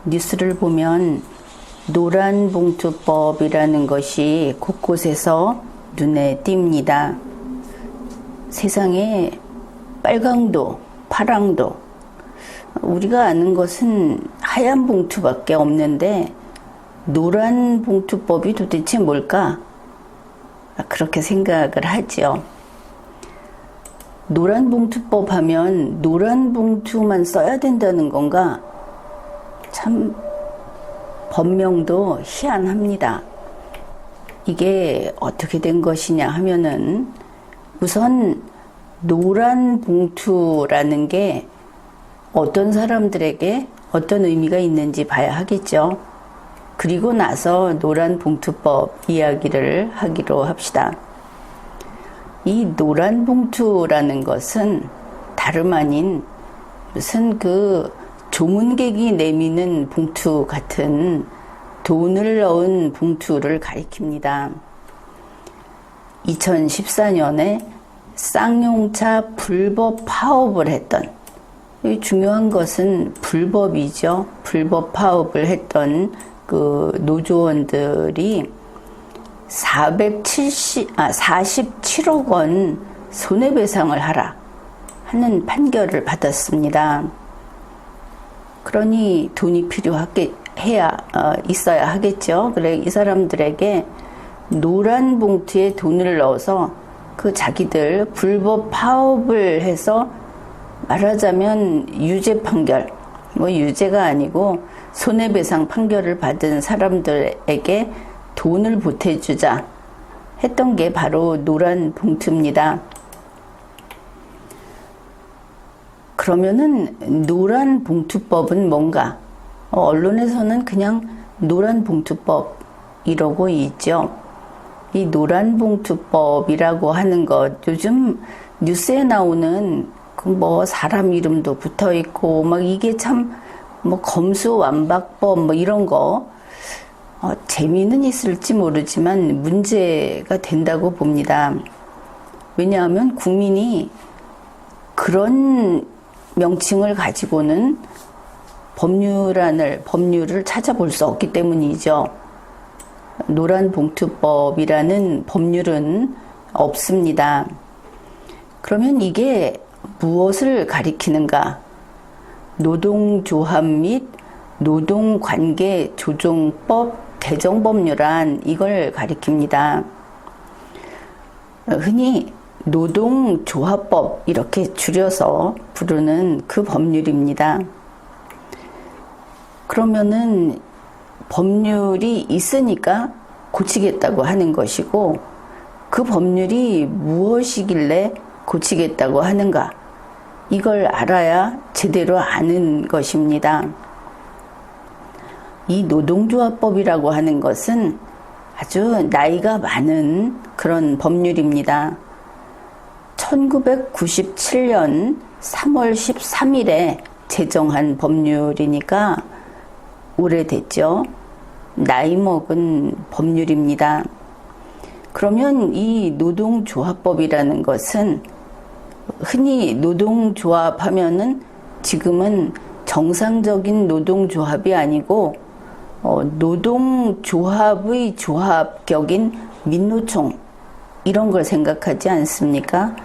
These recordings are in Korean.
뉴스를 보면 노란봉투법이라는 것이 곳곳에서 눈에 띕니다. 세상에 빨강도, 파랑도, 우리가 아는 것은 하얀 봉투밖에 없는데 노란봉투법이 도대체 뭘까? 그렇게 생각을 하죠. 노란봉투법 하면 노란봉투만 써야 된다는 건가? 참 법명도 희한합니다. 이게 어떻게 된 것이냐 하면은 우선 노란봉투라는 게 어떤 사람들에게 어떤 의미가 있는지 봐야 하겠죠. 그리고 나서 노란봉투법 이야기를 하기로 합시다. 이 노란봉투라는 것은 다름 아닌 무슨 그 조문객이 내미는 봉투 같은 돈을 넣은 봉투를 가리킵니다. 2014년에 쌍용차 불법 파업을 했던, 중요한 것은 불법이죠. 불법 파업을 했던 그 노조원들이 47억 원 손해배상을 하라 하는 판결을 받았습니다. 그러니 돈이 있어야 하겠죠. 그래, 이 사람들에게 노란 봉투에 돈을 넣어서 그 자기들 불법 파업을 해서 말하자면 유죄 판결, 유죄가 아니고 손해배상 판결을 받은 사람들에게 돈을 보태주자 했던 게 바로 노란 봉투입니다. 그러면은 노란 봉투법은 뭔가? 언론에서는 그냥 노란 봉투법 이러고 있죠. 이 노란 봉투법이라고 하는 것, 요즘 뉴스에 나오는 사람 이름도 붙어 있고 이게 참 검수완박법 이런 거 재미는 있을지 모르지만 문제가 된다고 봅니다. 왜냐하면 국민이 그런 명칭을 가지고는 법률을 찾아볼 수 없기 때문이죠. 노란봉투법이라는 법률은 없습니다. 그러면 이게 무엇을 가리키는가? 노동조합 및 노동관계 조정법 개정법률안, 이걸 가리킵니다. 흔히 노동조합법 이렇게 줄여서 부르는 그 법률입니다. 그러면은 법률이 있으니까 고치겠다고 하는 것이고, 그 법률이 무엇이길래 고치겠다고 하는가, 이걸 알아야 제대로 아는 것입니다. 이 노동조합법이라고 하는 것은 아주 나이가 많은 그런 법률입니다. 1997년 3월 13일에 제정한 법률이니까 오래됐죠. 나이 먹은 법률입니다. 그러면 이 노동조합법이라는 것은 흔히 노동조합 하면은 지금은 정상적인 노동조합이 아니고 노동조합의 조합격인 민노총, 이런 걸 생각하지 않습니까?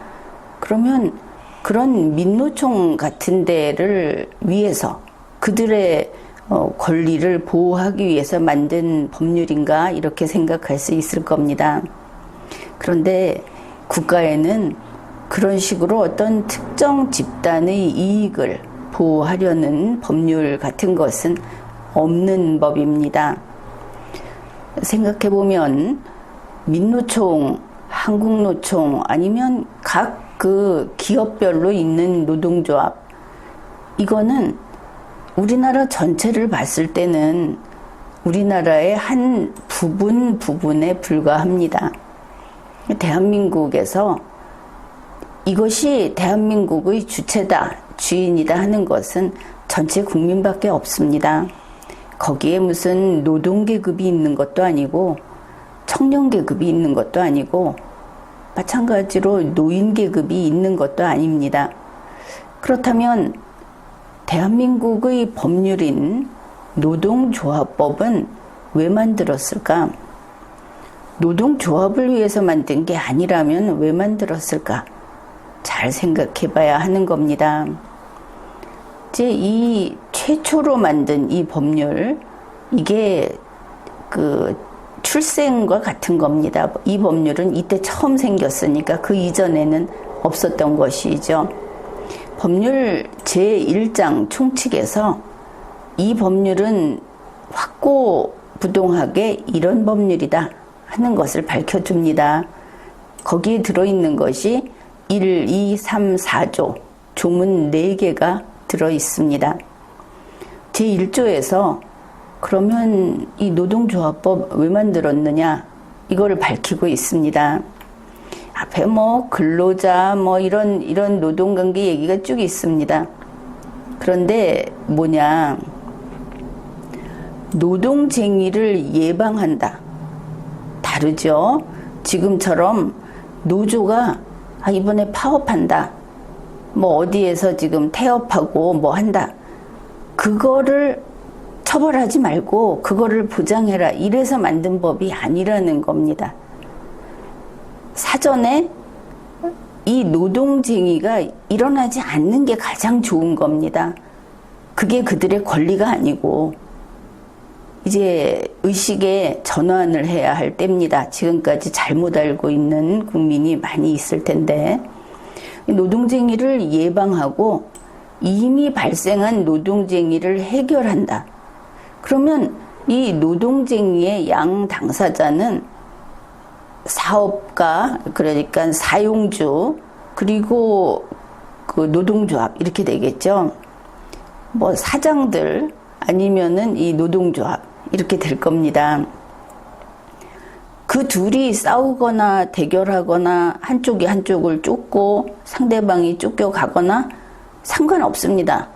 그러면 그런 민노총 같은 데를 위해서, 그들의 권리를 보호하기 위해서 만든 법률인가, 이렇게 생각할 수 있을 겁니다. 그런데 국가에는 그런 식으로 어떤 특정 집단의 이익을 보호하려는 법률 같은 것은 없는 법입니다. 생각해보면 민노총, 한국노총, 아니면 각 그 기업별로 있는 노동조합, 이거는 우리나라 전체를 봤을 때는 우리나라의 한 부분에 불과합니다. 대한민국에서 이것이 대한민국의 주체다, 주인이다 하는 것은 전체 국민밖에 없습니다. 거기에 무슨 노동계급이 있는 것도 아니고 청년계급이 있는 것도 아니고 마찬가지로 노인계급이 있는 것도 아닙니다. 그렇다면 대한민국의 법률인 노동조합법은 왜 만들었을까? 노동조합을 위해서 만든 게 아니라면 왜 만들었을까? 잘 생각해 봐야 하는 겁니다. 이제 이 최초로 만든 이 법률, 이게 그 출생과 같은 겁니다. 이 법률은 이때 처음 생겼으니까 그 이전에는 없었던 것이죠. 법률 제1장 총칙에서 이 법률은 확고부동하게 이런 법률이다 하는 것을 밝혀줍니다. 거기에 들어있는 것이 1, 2, 3, 4조, 조문 4개가 들어있습니다. 제1조에서 그러면 이 노동조합법 왜 만들었느냐, 이거를 밝히고 있습니다. 앞에 근로자 이런 노동관계 얘기가 쭉 있습니다. 그런데 뭐냐, 노동쟁의를 예방한다. 다르죠. 지금처럼 노조가 이번에 파업한다, 어디에서 지금 태업하고 한다, 그거를 처벌하지 말고 그거를 보장해라, 이래서 만든 법이 아니라는 겁니다. 사전에 이 노동쟁의가 일어나지 않는 게 가장 좋은 겁니다. 그게 그들의 권리가 아니고 이제 의식의 전환을 해야 할 때입니다. 지금까지 잘못 알고 있는 국민이 많이 있을 텐데, 노동쟁의를 예방하고 이미 발생한 노동쟁의를 해결한다. 그러면 이 노동쟁의의 양 당사자는 사업가, 그러니까 사용주, 그리고 그 노동조합, 이렇게 되겠죠. 사장들 아니면은 이 노동조합, 이렇게 될 겁니다. 그 둘이 싸우거나 대결하거나 한쪽이 한쪽을 쫓고 상대방이 쫓겨가거나 상관없습니다.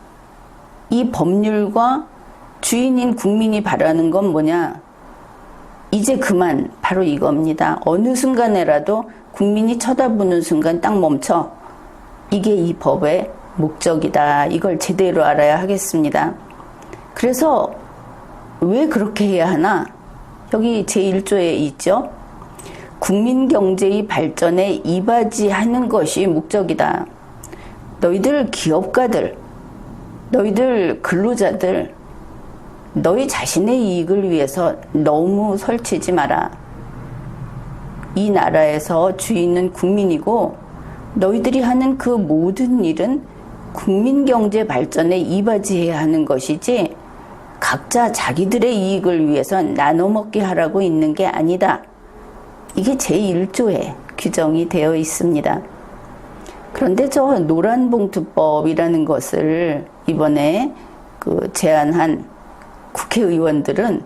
이 법률과 주인인 국민이 바라는 건 뭐냐? 이제 그만, 바로 이겁니다. 어느 순간에라도 국민이 쳐다보는 순간 딱 멈춰. 이게 이 법의 목적이다. 이걸 제대로 알아야 하겠습니다. 그래서 왜 그렇게 해야 하나? 여기 제1조에 있죠. 국민 경제의 발전에 이바지하는 것이 목적이다. 너희들 기업가들, 너희들 근로자들, 너희 자신의 이익을 위해서 너무 설치지 마라. 이 나라에서 주인은 국민이고 너희들이 하는 그 모든 일은 국민 경제 발전에 이바지해야 하는 것이지 각자 자기들의 이익을 위해서 나눠 먹게 하라고 있는 게 아니다. 이게 제1조에 규정이 되어 있습니다. 그런데 저 노란봉투법이라는 것을 이번에 제안한 국회의원들은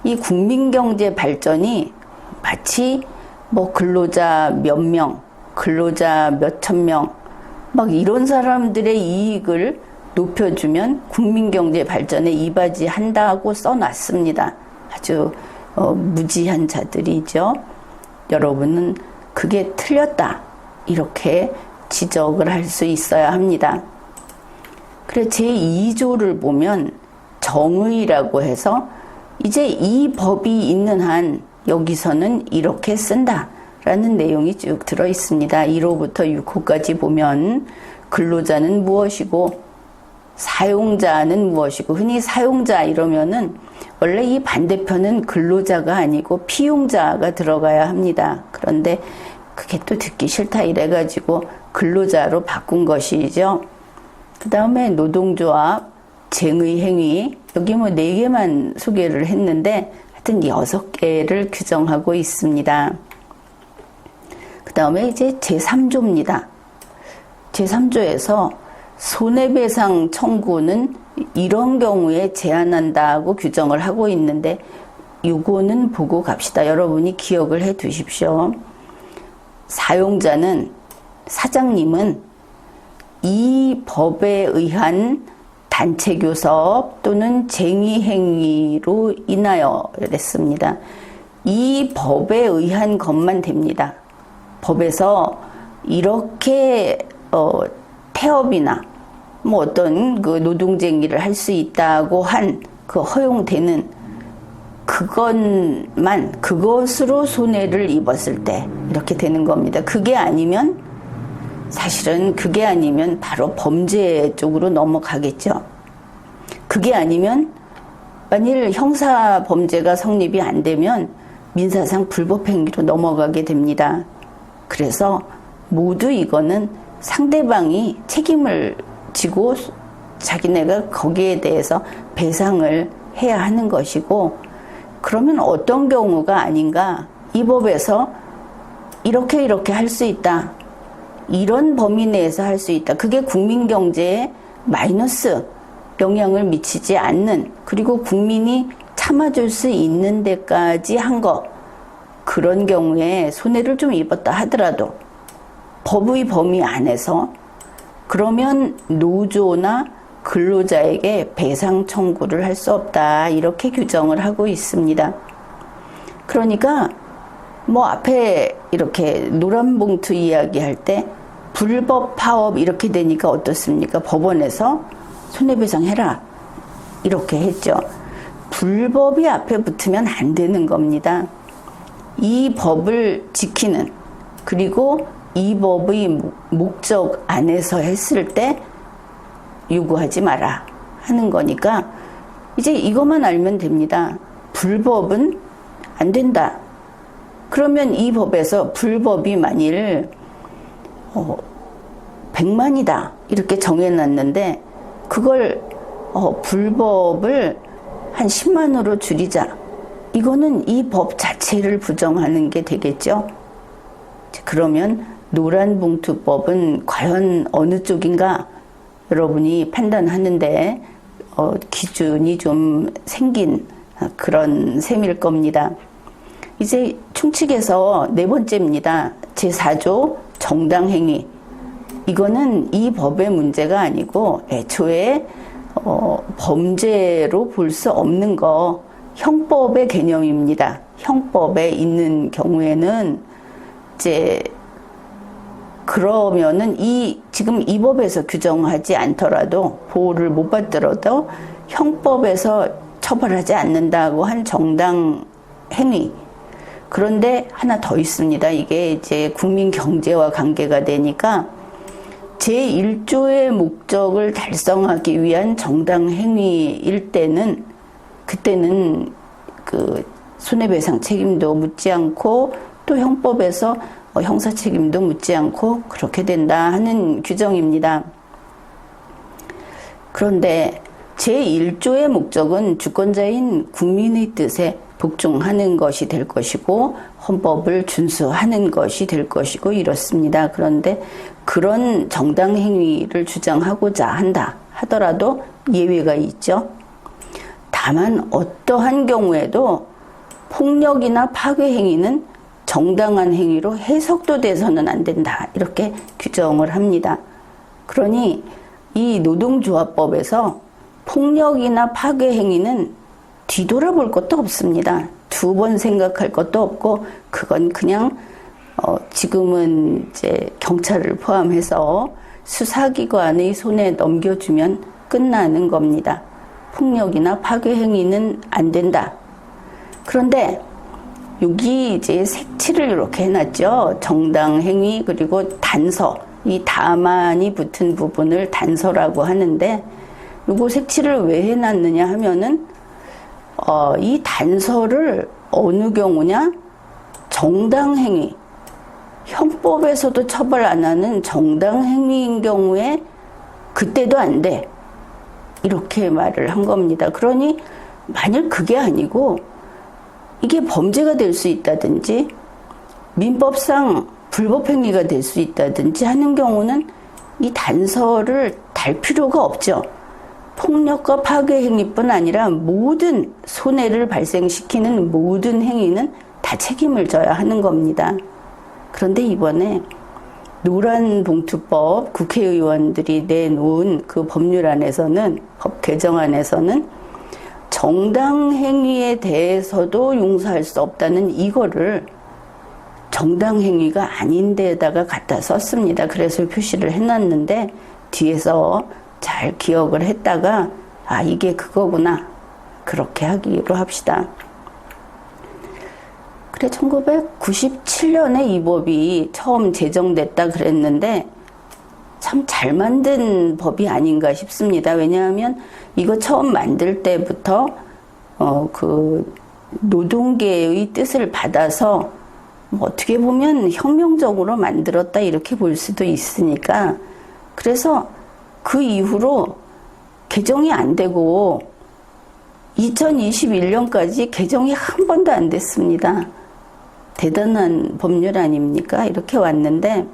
이 국민경제 발전이 마치 근로자 몇 명, 근로자 몇천 명, 이런 사람들의 이익을 높여주면 국민경제 발전에 이바지한다고 써놨습니다. 아주 무지한 자들이죠. 여러분은 그게 틀렸다, 이렇게 지적을 할 수 있어야 합니다. 그래, 제2조를 보면 정의라고 해서 이제 이 법이 있는 한 여기서는 이렇게 쓴다 라는 내용이 쭉 들어 있습니다. 1호부터 6호까지 보면 근로자는 무엇이고 사용자는 무엇이고, 흔히 사용자 이러면은 원래 이 반대편은 근로자가 아니고 피용자가 들어가야 합니다. 그런데 그게 또 듣기 싫다 이래가지고 근로자로 바꾼 것이죠. 그 다음에 노동조합, 쟁의행위, 여기 4개만 소개를 했는데 하여튼 6개를 규정하고 있습니다. 그 다음에 이제 제3조입니다. 제3조에서 손해배상 청구는 이런 경우에 제한한다고 규정을 하고 있는데, 이거는 보고 갑시다. 여러분이 기억을 해 두십시오. 사용자는, 사장님은 이 법에 의한 단체교섭 또는 쟁의행위로 인하여 이랬습니다. 이 법에 의한 것만 됩니다. 법에서 이렇게 태업이나 어떤 그 노동쟁의를 할 수 있다고 한 그 허용되는 그것으로 손해를 입었을 때 이렇게 되는 겁니다. 사실은 그게 아니면 바로 범죄 쪽으로 넘어가겠죠. 그게 아니면 만일 형사 범죄가 성립이 안 되면 민사상 불법행위로 넘어가게 됩니다. 그래서 모두 이거는 상대방이 책임을 지고 자기네가 거기에 대해서 배상을 해야 하는 것이고, 그러면 어떤 경우가 아닌가, 이 법에서 이렇게 할 수 있다, 이런 범위 내에서 할 수 있다, 그게 국민 경제에 마이너스 영향을 미치지 않는, 그리고 국민이 참아줄 수 있는 데까지 한 거, 그런 경우에 손해를 좀 입었다 하더라도 법의 범위 안에서, 그러면 노조나 근로자에게 배상 청구를 할 수 없다, 이렇게 규정을 하고 있습니다. 그러니까 앞에 이렇게 노란봉투 이야기할 때 불법 파업 이렇게 되니까 어떻습니까? 법원에서 손해배상해라 이렇게 했죠. 불법이 앞에 붙으면 안 되는 겁니다. 이 법을 지키는, 그리고 이 법의 목적 안에서 했을 때 요구하지 마라 하는 거니까 이제 이것만 알면 됩니다. 불법은 안 된다. 그러면 이 법에서 불법이 만일 100만이다 이렇게 정해놨는데 그걸 불법을 한 10만으로 줄이자. 이거는 이 법 자체를 부정하는 게 되겠죠. 그러면 노란봉투법은 과연 어느 쪽인가 여러분이 판단하는데 기준이 좀 생긴 그런 셈일 겁니다. 이제 총칙에서 네 번째입니다. 제4조 정당행위. 이거는 이 법의 문제가 아니고 애초에 범죄로 볼 수 없는 거, 형법의 개념입니다. 형법에 있는 경우에는 이제 그러면은 지금 이 법에서 규정하지 않더라도, 보호를 못 받더라도 형법에서 처벌하지 않는다고 한 정당 행위. 그런데 하나 더 있습니다. 이게 이제 국민 경제와 관계가 되니까 제1조의 목적을 달성하기 위한 정당 행위일 때는, 그때는 그 손해배상 책임도 묻지 않고 또 형법에서 형사 책임도 묻지 않고 그렇게 된다 하는 규정입니다. 그런데 제1조의 목적은 주권자인 국민의 뜻에 복종하는 것이 될 것이고 헌법을 준수하는 것이 될 것이고 이렇습니다. 그런데 그런 정당 행위를 주장하고자 한다 하더라도 예외가 있죠. 다만 어떠한 경우에도 폭력이나 파괴 행위는 정당한 행위로 해석도 돼서는 안 된다, 이렇게 규정을 합니다. 그러니 이 노동조합법에서 폭력이나 파괴 행위는 뒤돌아볼 것도 없습니다. 두 번 생각할 것도 없고, 그건 그냥 지금은 이제 경찰을 포함해서 수사기관의 손에 넘겨주면 끝나는 겁니다. 폭력이나 파괴 행위는 안 된다. 그런데 여기 이제 색칠을 이렇게 해놨죠. 정당 행위, 그리고 단서, 이 다만이 붙은 부분을 단서라고 하는데, 요거 색칠을 왜 해놨느냐 하면은 이 단서를 어느 경우냐? 정당 행위, 형법에서도 처벌 안 하는 정당 행위인 경우에 그때도 안 돼, 이렇게 말을 한 겁니다. 그러니 만일 그게 아니고 이게 범죄가 될 수 있다든지 민법상 불법행위가 될 수 있다든지 하는 경우는 이 단서를 달 필요가 없죠. 폭력과 파괴 행위뿐 아니라 모든 손해를 발생시키는 모든 행위는 다 책임을 져야 하는 겁니다. 그런데 이번에 노란봉투법 국회의원들이 내놓은 그 법률안에서는, 법 개정안에서는 정당 행위에 대해서도 용서할 수 없다는 이거를 정당 행위가 아닌 데다가 갖다 썼습니다. 그래서 표시를 해놨는데 뒤에서 잘 기억을 했다가 이게 그거구나, 그렇게 하기로 합시다. 그래, 1997년에 이 법이 처음 제정됐다 그랬는데 참 잘 만든 법이 아닌가 싶습니다. 왜냐하면 이거 처음 만들 때부터 그 노동계의 뜻을 받아서 어떻게 보면 혁명적으로 만들었다 이렇게 볼 수도 있으니까, 그래서 그 이후로 개정이 안 되고 2021년까지 개정이 한 번도 안 됐습니다. 대단한 법률 아닙니까? 이렇게 왔는데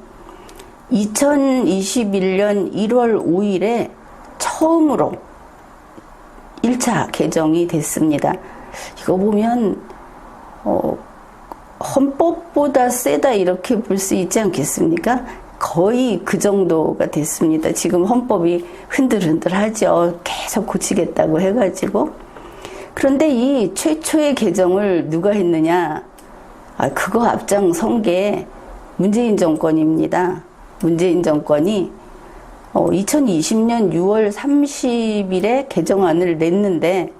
2021년 1월 5일에 처음으로 1차 개정이 됐습니다. 이거 보면 헌법보다 세다 이렇게 볼 수 있지 않겠습니까? 거의 그 정도가 됐습니다. 지금 헌법이 흔들흔들하죠. 계속 고치겠다고 해가지고. 그런데 이 최초의 개정을 누가 했느냐? 그거 앞장선 게 문재인 정권입니다. 문재인 정권이 2020년 6월 30일에 개정안을 냈는데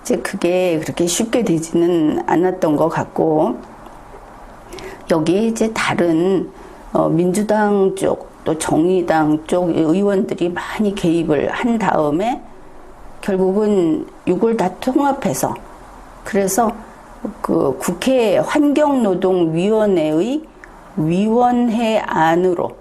이제 그게 그렇게 쉽게 되지는 않았던 것 같고, 여기에 이제 다른 민주당 쪽 또 정의당 쪽 의원들이 많이 개입을 한 다음에 결국은 이걸 다 통합해서, 그래서 그 국회 환경노동위원회의 위원회 안으로,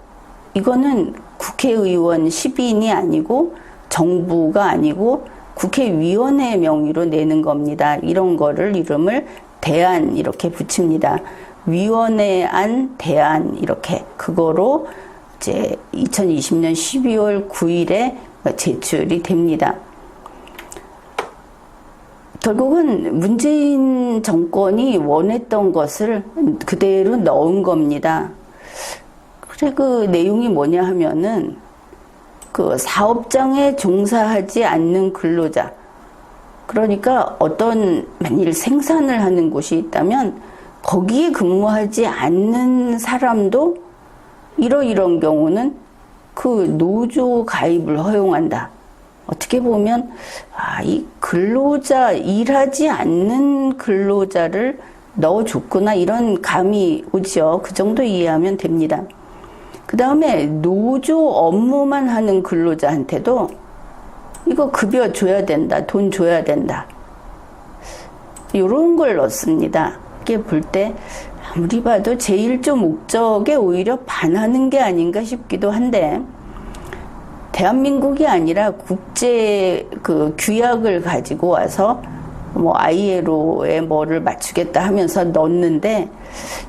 이거는 국회의원 12인이 아니고 정부가 아니고 국회위원회 명의로 내는 겁니다. 이런 거를 이름을 대안 이렇게 붙입니다. 위원회 안 대안 이렇게, 그거로 이제 2020년 12월 9일에 제출이 됩니다. 결국은 문재인 정권이 원했던 것을 그대로 넣은 겁니다. 그래, 그 내용이 뭐냐 하면은 그 사업장에 종사하지 않는 근로자, 그러니까 어떤 만일 생산을 하는 곳이 있다면 거기에 근무하지 않는 사람도 이런 경우는 그 노조 가입을 허용한다. 어떻게 보면 이 근로자, 일하지 않는 근로자를 넣어줬구나 이런 감이 오죠. 그 정도 이해하면 됩니다. 그 다음에 노조 업무만 하는 근로자한테도 이거 급여 줘야 된다, 돈 줘야 된다, 이런 걸 넣습니다. 이게 볼 때 아무리 봐도 제1조 목적에 오히려 반하는 게 아닌가 싶기도 한데, 대한민국이 아니라 국제 그 규약을 가지고 와서 뭐 ILO에 뭐를 맞추겠다 하면서 넣었는데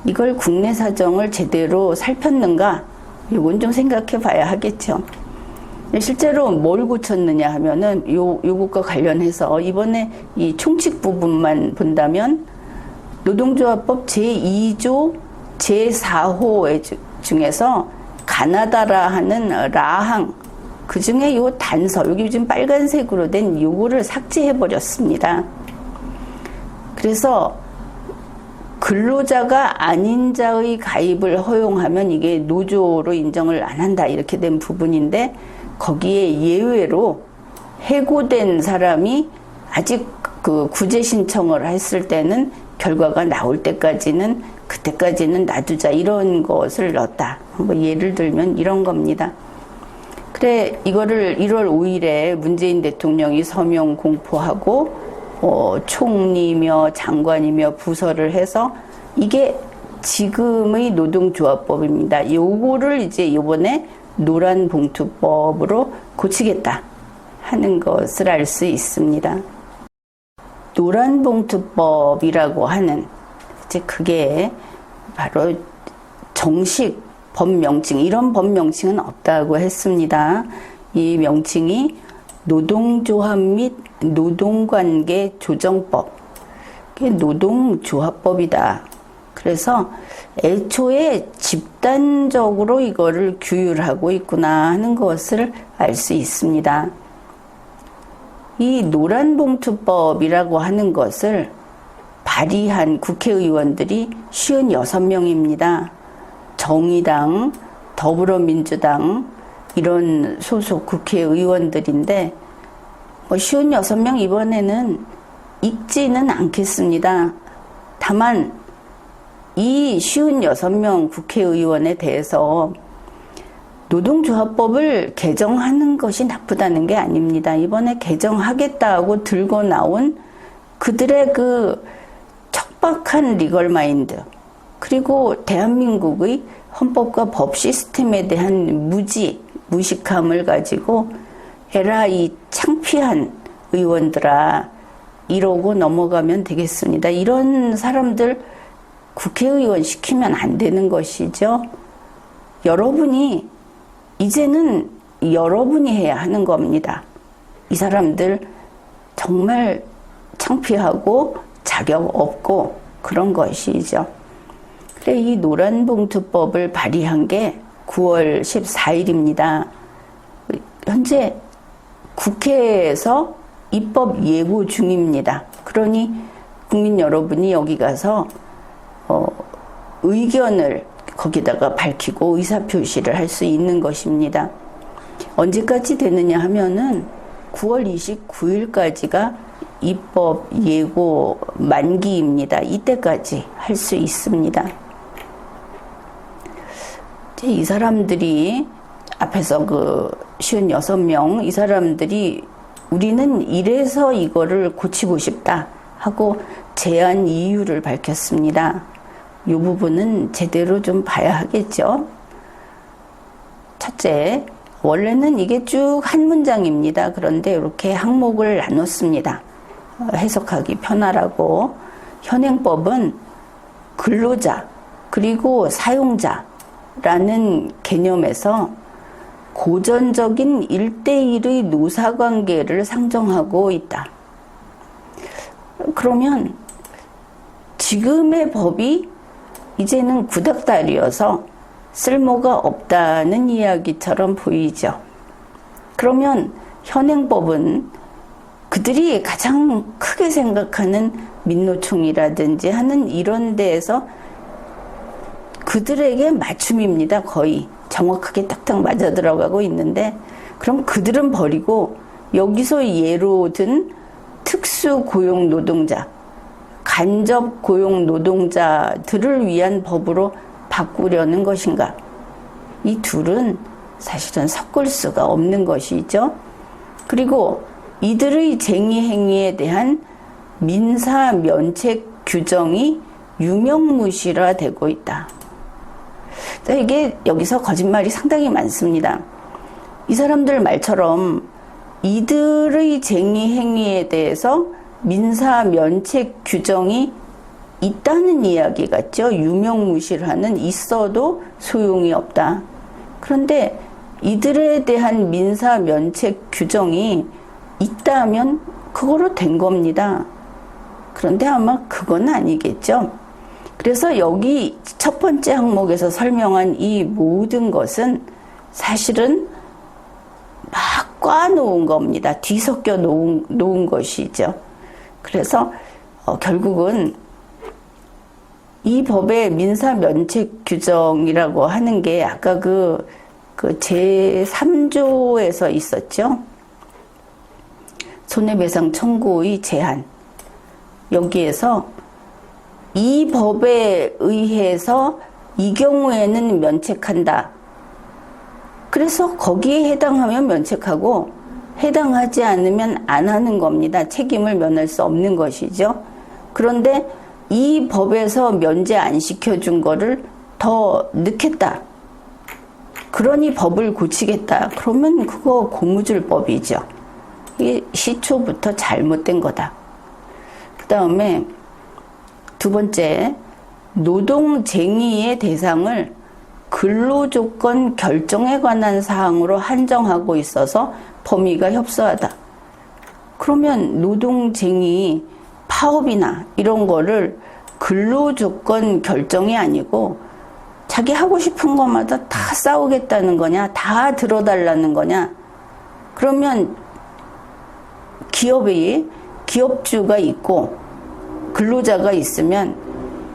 이걸 국내 사정을 제대로 살폈는가? 이건 좀 생각해 봐야 하겠죠. 실제로 뭘 고쳤느냐 하면은 요것과 관련해서 이번에 이 총칙 부분만 본다면 노동조합법 제2조 제4호 중에서 가나다라 하는 라항, 그 중에 요 단서, 여기 지금 빨간색으로 된 요거를 삭제해 버렸습니다. 그래서 근로자가 아닌 자의 가입을 허용하면 이게 노조로 인정을 안 한다 이렇게 된 부분인데, 거기에 예외로 해고된 사람이 아직 그 구제 신청을 했을 때는 결과가 나올 때까지는, 그때까지는 놔두자 이런 것을 넣었다. 뭐 예를 들면 이런 겁니다. 그래, 이거를 1월 5일에 문재인 대통령이 서명 공포하고 총리며 장관이며 부서를 해서 이게 지금의 노동조합법입니다. 요거를 이제 이번에 노란봉투법으로 고치겠다 하는 것을 알 수 있습니다. 노란봉투법이라고 하는, 이제 그게 바로 정식 법명칭, 이런 법명칭은 없다고 했습니다. 이 명칭이 노동조합 및 노동관계 조정법, 노동조합법이다. 그래서 애초에 집단적으로 이거를 규율하고 있구나 하는 것을 알 수 있습니다. 이 노란봉투법이라고 하는 것을 발의한 국회의원들이 56명입니다. 정의당, 더불어민주당 이런 소속 국회의원들인데 56명 이번에는 읽지는 않겠습니다. 다만 이 56명 국회의원에 대해서 노동조합법을 개정하는 것이 나쁘다는 게 아닙니다. 이번에 개정하겠다고 들고 나온 그들의 그 척박한 리걸 마인드, 그리고 대한민국의 헌법과 법 시스템에 대한 무식함을 가지고 에라 이 창피한 의원들아 이러고 넘어가면 되겠습니다. 이런 사람들 국회의원 시키면 안 되는 것이죠. 이제는 여러분이 해야 하는 겁니다. 이 사람들 정말 창피하고 자격 없고 그런 것이죠. 그래, 이 노란봉투법을 발의한 게 9월 14일입니다. 현재 국회에서 입법 예고 중입니다. 그러니 국민 여러분이 여기 가서 의견을 거기다가 밝히고 의사표시를 할 수 있는 것입니다. 언제까지 되느냐 하면은 9월 29일까지가 입법 예고 만기입니다. 이때까지 할 수 있습니다. 이 사람들이 앞에서 그 56명 이 사람들이 우리는 이래서 이거를 고치고 싶다 하고 제안 이유를 밝혔습니다. 이 부분은 제대로 좀 봐야 하겠죠. 첫째, 원래는 이게 쭉 한 문장입니다. 그런데 이렇게 항목을 나눴습니다. 해석하기 편하라고. 현행법은 근로자 그리고 사용자라는 개념에서 고전적인 1대1의 노사관계를 상정하고 있다. 그러면 지금의 법이 이제는 구닥다리여서 쓸모가 없다는 이야기처럼 보이죠. 그러면 현행법은 그들이 가장 크게 생각하는 민노총이라든지 하는 이런 데에서 그들에게 맞춤입니다. 거의 정확하게 딱딱 맞아 들어가고 있는데, 그럼 그들은 버리고 여기서 예로 든 특수 고용 노동자, 간접 고용 노동자들을 위한 법으로 바꾸려는 것인가? 이 둘은 사실은 섞을 수가 없는 것이죠. 그리고 이들의 쟁의 행위에 대한 민사 면책 규정이 유명무실화되고 있다. 이게 여기서 거짓말이 상당히 많습니다. 이 사람들 말처럼 이들의 쟁의 행위에 대해서 민사 면책 규정이 있다는 이야기 같죠. 유명무실화는 있어도 소용이 없다. 그런데 이들에 대한 민사 면책 규정이 있다면 그거로 된 겁니다. 그런데 아마 그건 아니겠죠. 그래서 여기 첫 번째 항목에서 설명한 이 모든 것은 사실은 막 꽈놓은 겁니다. 뒤섞여 놓은 것이죠. 그래서 결국은 이 법의 민사 면책 규정이라고 하는 게 아까 그 제3조에서 있었죠. 손해배상 청구의 제한. 여기에서 이 법에 의해서 이 경우에는 면책한다. 그래서 거기에 해당하면 면책하고 해당하지 않으면 안 하는 겁니다. 책임을 면할 수 없는 것이죠. 그런데 이 법에서 면제 안 시켜준 거를 더 넣겠다. 그러니 법을 고치겠다. 그러면 그거 고무줄법이죠. 이게 시초부터 잘못된 거다. 그 다음에 두 번째, 노동쟁의의 대상을 근로조건 결정에 관한 사항으로 한정하고 있어서 범위가 협소하다. 그러면 노동쟁의, 파업이나 이런 거를 근로조건 결정이 아니고 자기 하고 싶은 것마다 다 싸우겠다는 거냐, 다 들어달라는 거냐. 그러면 기업주가 있고 근로자가 있으면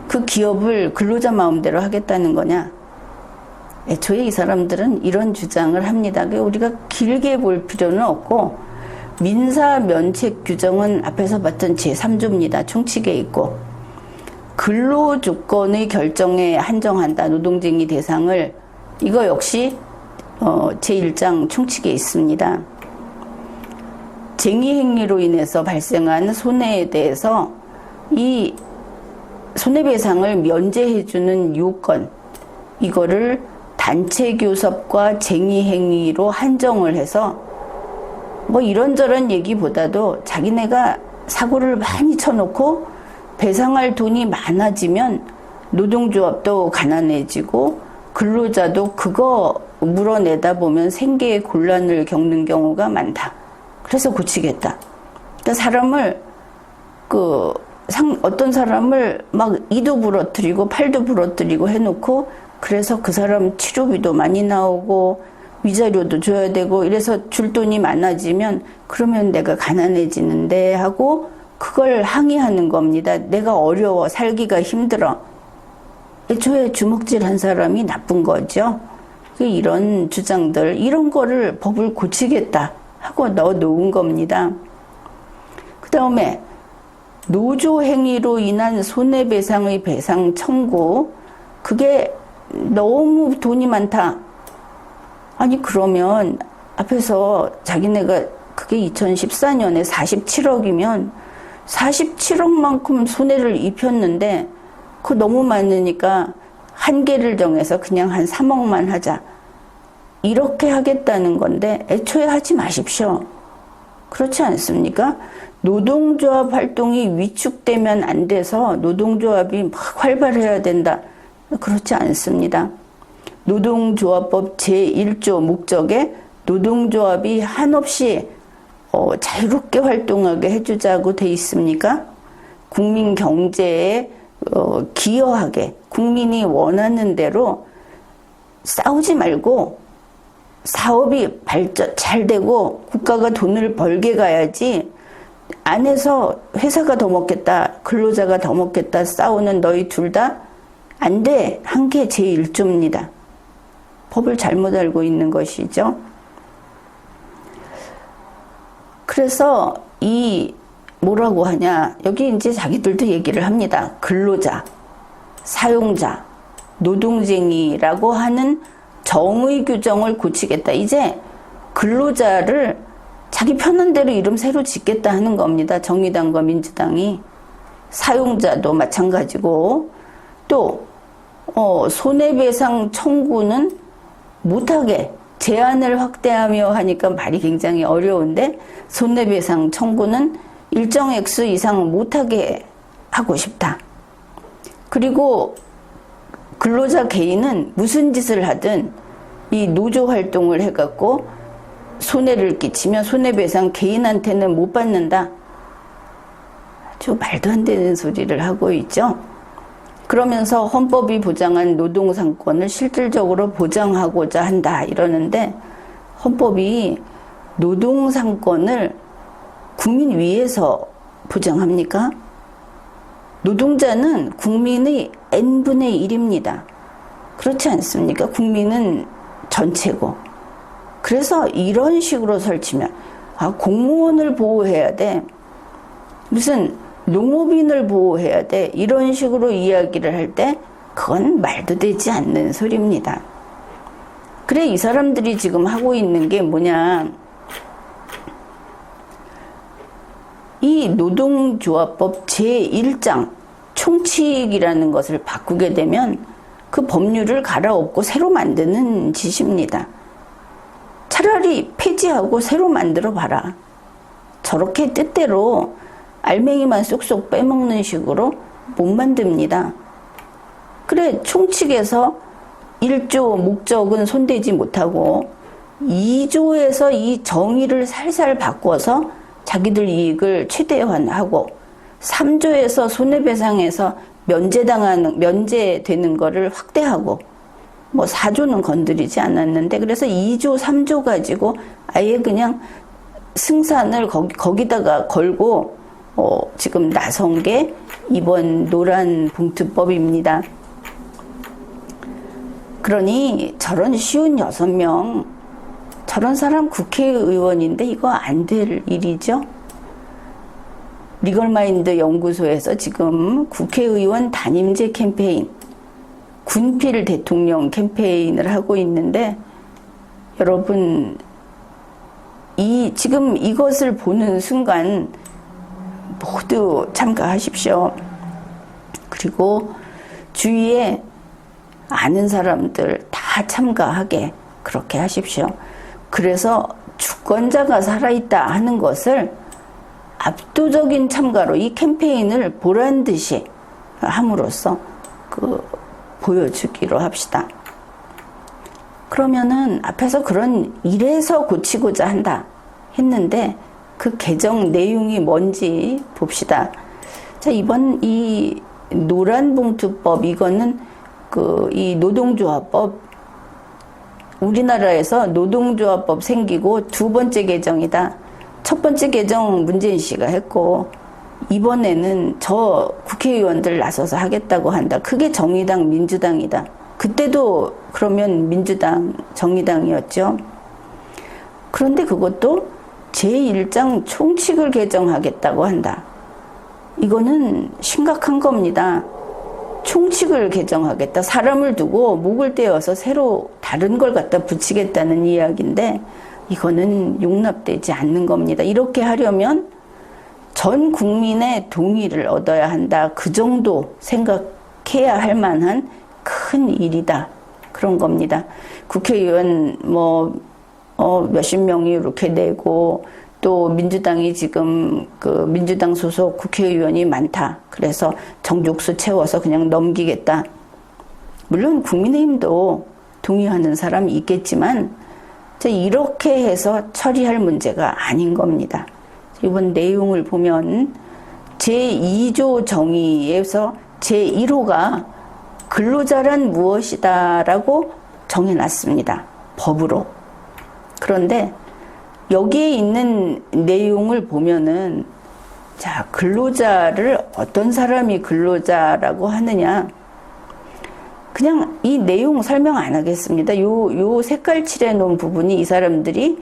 그 기업을 근로자 마음대로 하겠다는 거냐. 애초에 이 사람들은 이런 주장을 합니다. 우리가 길게 볼 필요는 없고 민사면책 규정은 앞에서 봤던 제3조입니다. 총칙에 있고 근로조건의 결정에 한정한다. 노동쟁의 대상을 이거 역시 제1장 총칙에 있습니다. 쟁의행위로 인해서 발생한 손해에 대해서 이 손해배상을 면제해주는 요건 이거를 단체교섭과 쟁의행위로 한정을 해서 뭐 이런저런 얘기보다도 자기네가 사고를 많이 쳐놓고 배상할 돈이 많아지면 노동조합도 가난해지고 근로자도 그거 물어내다 보면 생계의 곤란을 겪는 경우가 많다. 그래서 고치겠다. 그러니까 사람을 어떤 사람을 막 이도 부러뜨리고 팔도 부러뜨리고 해놓고 그래서 그 사람 치료비도 많이 나오고 위자료도 줘야 되고 이래서 줄 돈이 많아지면 그러면 내가 가난해지는데 하고 그걸 항의하는 겁니다. 내가 어려워 살기가 힘들어. 애초에 주먹질한 사람이 나쁜 거죠. 이런 주장들 이런 거를 법을 고치겠다 하고 넣어 놓은 겁니다. 그 다음에 노조 행위로 인한 손해배상의 배상 청구 그게 너무 돈이 많다. 아니 그러면 앞에서 자기네가 그게 2014년에 47억이면 47억만큼 손해를 입혔는데 그거 너무 많으니까 한계를 정해서 그냥 한 3억만 하자. 이렇게 하겠다는 건데 애초에 하지 마십시오. 그렇지 않습니까? 노동조합 활동이 위축되면 안 돼서 노동조합이 막 활발해야 된다. 그렇지 않습니다. 노동조합법 제1조 목적에 노동조합이 한없이 자유롭게 활동하게 해주자고 돼 있습니까? 국민 경제에 기여하게 국민이 원하는 대로 싸우지 말고 사업이 발전 잘 되고 국가가 돈을 벌게 가야지 안에서 회사가 더 먹겠다 근로자가 더 먹겠다 싸우는 너희 둘 다 안 돼. 한 게 제1조입니다. 법을 잘못 알고 있는 것이죠. 그래서 이 뭐라고 하냐 여기 이제 자기들도 얘기를 합니다. 근로자, 사용자, 노동쟁이라고 하는 정의 규정을 고치겠다. 이제 근로자를 자기 편한 대로 이름 새로 짓겠다 하는 겁니다. 정의당과 민주당이. 사용자도 마찬가지고 또 손해배상 청구는 못하게 제한을 확대하며 하니까 말이 굉장히 어려운데 손해배상 청구는 일정 액수 이상 못하게 하고 싶다. 그리고 근로자 개인은 무슨 짓을 하든 이 노조 활동을 해갖고 손해를 끼치면 손해배상 개인한테는 못 받는다. 아주 말도 안 되는 소리를 하고 있죠. 그러면서 헌법이 보장한 노동상권을 실질적으로 보장하고자 한다 이러는데 헌법이 노동상권을 국민 위에서 보장합니까? 노동자는 국민의 n분의 1입니다. 그렇지 않습니까? 국민은 전체고. 그래서 이런 식으로 설치면 공무원을 보호해야 돼. 무슨 농업인을 보호해야 돼. 이런 식으로 이야기를 할 때 그건 말도 되지 않는 소리입니다. 그래 이 사람들이 지금 하고 있는 게 뭐냐. 이 노동조합법 제1장 총칙이라는 것을 바꾸게 되면 그 법률을 갈아엎고 새로 만드는 짓입니다. 차라리 폐지하고 새로 만들어 봐라. 저렇게 뜻대로 알맹이만 쏙쏙 빼먹는 식으로 못 만듭니다. 그래 총칙에서 1조 목적은 손대지 못하고 2조에서 이 정의를 살살 바꿔서 자기들 이익을 최대화하고 3조에서 손해배상에서 면제되는 거를 확대하고 뭐 4조는 건드리지 않았는데 그래서 2조, 3조 가지고 아예 그냥 승산을 거기다가 걸고 지금 나선 게 이번 노란봉투법입니다. 그러니 저런 쉬운 6명 저런 사람 국회의원인데 이거 안 될 일이죠. 리걸마인드 연구소에서 지금 국회의원 단임제 캠페인, 군필 대통령 캠페인을 하고 있는데, 여러분, 지금 이것을 보는 순간 모두 참가하십시오. 그리고 주위에 아는 사람들 다 참가하게 그렇게 하십시오. 그래서 주권자가 살아있다 하는 것을 압도적인 참가로 이 캠페인을 보란 듯이 함으로써 보여주기로 합시다. 그러면은 앞에서 그런 이래서 고치고자 한다 했는데 그 개정 내용이 뭔지 봅시다. 자, 이번 이 노란봉투법, 이거는 이 노동조합법, 우리나라에서 노동조합법 생기고 두 번째 개정이다. 첫 번째 개정 문재인 씨가 했고, 이번에는 저 국회의원들 나서서 하겠다고 한다. 그게 정의당, 민주당이다. 그때도 그러면 민주당, 정의당이었죠. 그런데 그것도 제1장 총칙을 개정하겠다고 한다. 이거는 심각한 겁니다. 총칙을 개정하겠다. 사람을 두고 목을 떼어서 새로 다른 걸 갖다 붙이겠다는 이야기인데, 이거는 용납되지 않는 겁니다. 이렇게 하려면 전 국민의 동의를 얻어야 한다. 그 정도 생각해야 할 만한 큰 일이다. 그런 겁니다. 국회의원 몇십 명이 이렇게 내고, 또 민주당이 지금 민주당 소속 국회의원이 많다. 그래서 정족수 채워서 그냥 넘기겠다. 물론 국민의힘도 동의하는 사람이 있겠지만 이렇게 해서 처리할 문제가 아닌 겁니다. 이번 내용을 보면 제2조 정의에서 제1호가 근로자란 무엇이다 라고 정해놨습니다. 법으로. 그런데 여기에 있는 내용을 보면은, 자, 근로자를 어떤 사람이 근로자라고 하느냐. 그냥 이 내용 설명 안 하겠습니다. 요 색깔 칠해 놓은 부분이 이 사람들이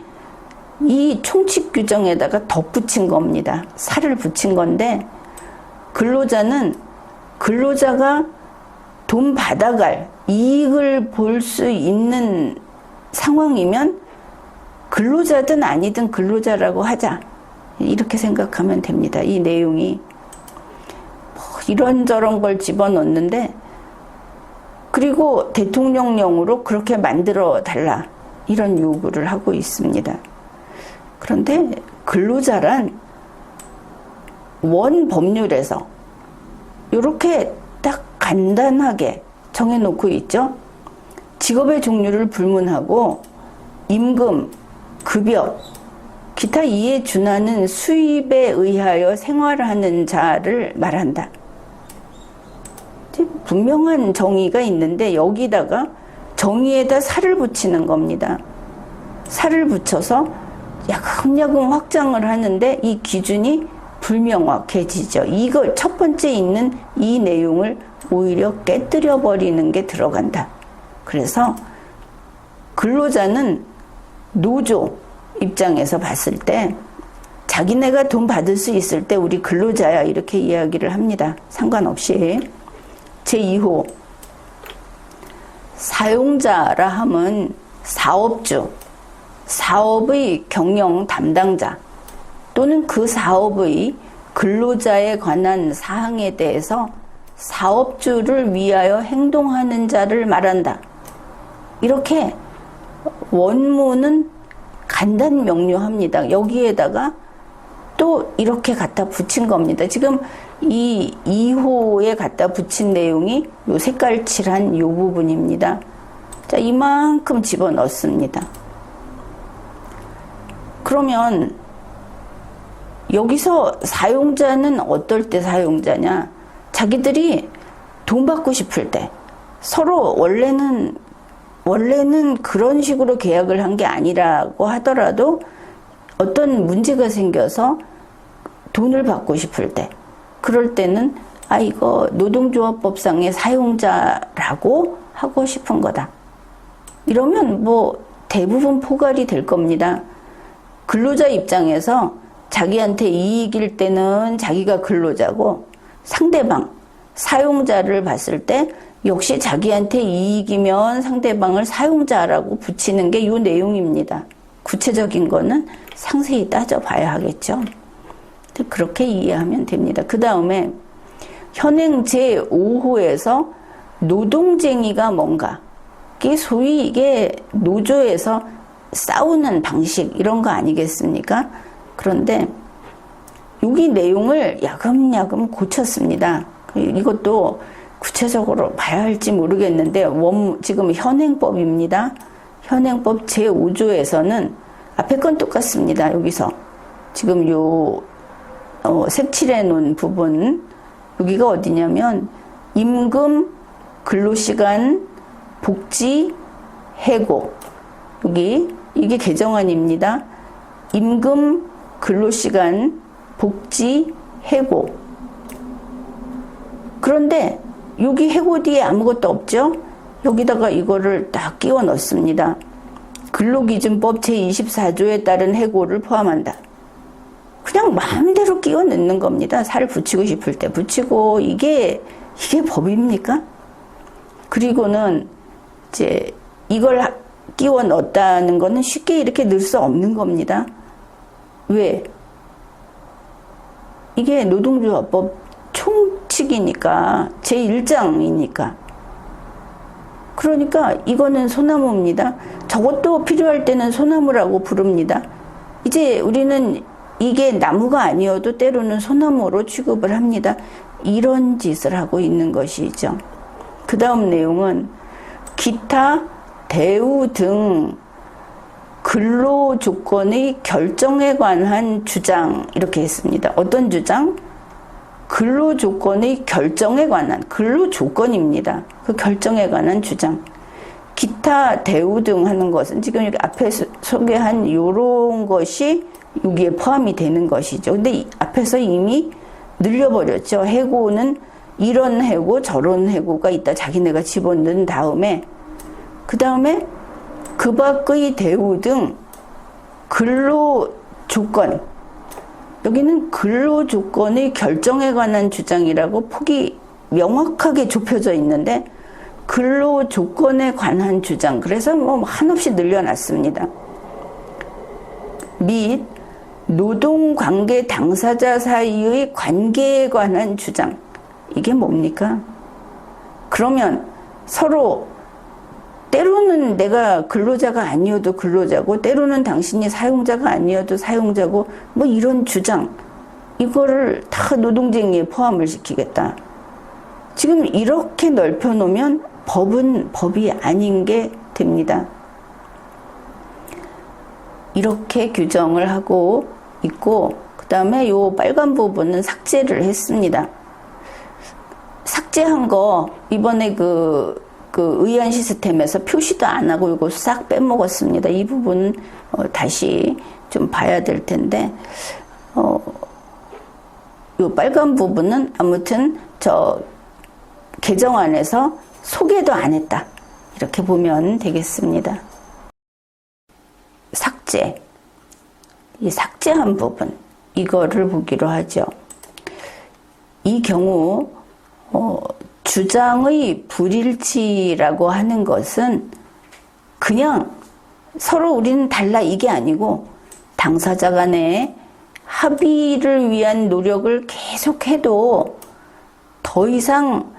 이 총칙 규정에다가 덧붙인 겁니다. 살을 붙인 건데, 근로자가 돈 받아갈 이익을 볼 수 있는 상황이면 근로자든 아니든 근로자라고 하자. 이렇게 생각하면 됩니다. 이 내용이. 이런저런 걸 집어넣는데, 그리고 대통령령으로 그렇게 만들어 달라. 이런 요구를 하고 있습니다. 그런데 근로자란 원 법률에서 이렇게 딱 간단하게 정해놓고 있죠. 직업의 종류를 불문하고 임금, 급여, 기타 이에 준하는 수입에 의하여 생활하는 자를 말한다. 분명한 정의가 있는데 여기다가 정의에다 살을 붙이는 겁니다. 살을 붙여서 야금야금 확장을 하는데 이 기준이 불명확해지죠. 이걸 첫 번째 있는 이 내용을 오히려 깨뜨려 버리는 게 들어간다. 그래서 근로자는 노조 입장에서 봤을 때 자기네가 돈 받을 수 있을 때 우리 근로자야 이렇게 이야기를 합니다. 상관없이. 제2호 사용자라 함은 사업주, 사업의 경영 담당자 또는 그 사업의 근로자에 관한 사항에 대해서 사업주를 위하여 행동하는 자를 말한다. 이렇게 원문은 간단 명료합니다. 여기에다가 또 이렇게 갖다 붙인 겁니다. 지금 이 2호에 갖다 붙인 내용이 요 색깔 칠한 요 부분입니다. 자, 이만큼 집어넣습니다. 그러면 여기서 사용자는 어떨 때 사용자냐? 자기들이 돈 받고 싶을 때, 서로 원래는 그런 식으로 계약을 한 게 아니라고 하더라도 어떤 문제가 생겨서 돈을 받고 싶을 때, 그럴 때는 이거 노동조합법상의 사용자라고 하고 싶은 거다. 이러면 대부분 포괄이 될 겁니다. 근로자 입장에서 자기한테 이익일 때는 자기가 근로자고 상대방, 사용자를 봤을 때 역시 자기한테 이익이면 상대방을 사용자라고 붙이는 게 이 내용입니다. 구체적인 거는 상세히 따져봐야 하겠죠. 그렇게 이해하면 됩니다. 그 다음에 현행 제5호에서 노동쟁의가 뭔가, 이게 소위 이게 노조에서 싸우는 방식 이런 거 아니겠습니까? 그런데 여기 내용을 야금야금 고쳤습니다. 이것도 구체적으로 봐야 할지 모르겠는데 지금 현행법입니다. 현행법 제5조에서는 앞에 건 똑같습니다. 여기서 지금 색칠해 놓은 부분, 여기가 어디냐면 임금, 근로시간, 복지, 해고, 이게 개정안입니다. 임금, 근로시간, 복지, 해고. 그런데 여기 해고 뒤에 아무것도 없죠? 여기다가 이거를 딱 끼워 넣습니다. 근로기준법 제24조에 따른 해고를 포함한다. 그냥 마음대로 끼워 넣는 겁니다. 살 붙이고 싶을 때 붙이고, 이게 법입니까? 그리고는 이제 이걸 끼워 넣었다는 거는 쉽게 이렇게 넣을 수 없는 겁니다. 왜? 이게 노동조합법 총칙이니까, 제1장이니까. 그러니까 이거는 소나무입니다. 저것도 필요할 때는 소나무라고 부릅니다. 이제 우리는 이게 나무가 아니어도 때로는 소나무로 취급을 합니다. 이런 짓을 하고 있는 것이죠. 그 다음 내용은 기타, 대우 등 근로조건의 결정에 관한 주장, 이렇게 했습니다. 어떤 주장? 근로조건의 결정에 관한, 근로조건입니다. 그 결정에 관한 주장. 기타, 대우 등 하는 것은 지금 여기 앞에 소개한 이런 것이 여기에 포함이 되는 것이죠. 근데 앞에서 이미 늘려버렸죠. 해고는 이런 해고, 저런 해고가 있다. 자기네가 집어넣은 다음에, 그 다음에 그 밖의 대우 등 근로조건, 여기는 근로조건의 결정에 관한 주장이라고 폭이 명확하게 좁혀져 있는데 근로조건에 관한 주장, 그래서 한없이 늘려놨습니다. 및 노동관계 당사자 사이의 관계에 관한 주장, 이게 뭡니까? 그러면 서로 때로는 내가 근로자가 아니어도 근로자고, 때로는 당신이 사용자가 아니어도 사용자고, 이런 주장, 이거를 다 노동쟁의에 포함을 시키겠다. 지금 이렇게 넓혀놓으면 법은 법이 아닌 게 됩니다. 이렇게 규정을 하고 있고, 그 다음에 요 빨간 부분은 삭제를 했습니다. 삭제한 거 이번에 그 의안 시스템에서 표시도 안 하고 이거 싹 빼먹었습니다. 이 부분 다시 좀 봐야 될 텐데, 요 빨간 부분은 아무튼 저 개정안에서 소개도 안 했다. 이렇게 보면 되겠습니다. 삭제. 이 삭제한 부분, 이거를 보기로 하죠. 이 경우 주장의 불일치라고 하는 것은 그냥 서로 우리는 달라 이게 아니고 당사자 간에 합의를 위한 노력을 계속해도 더 이상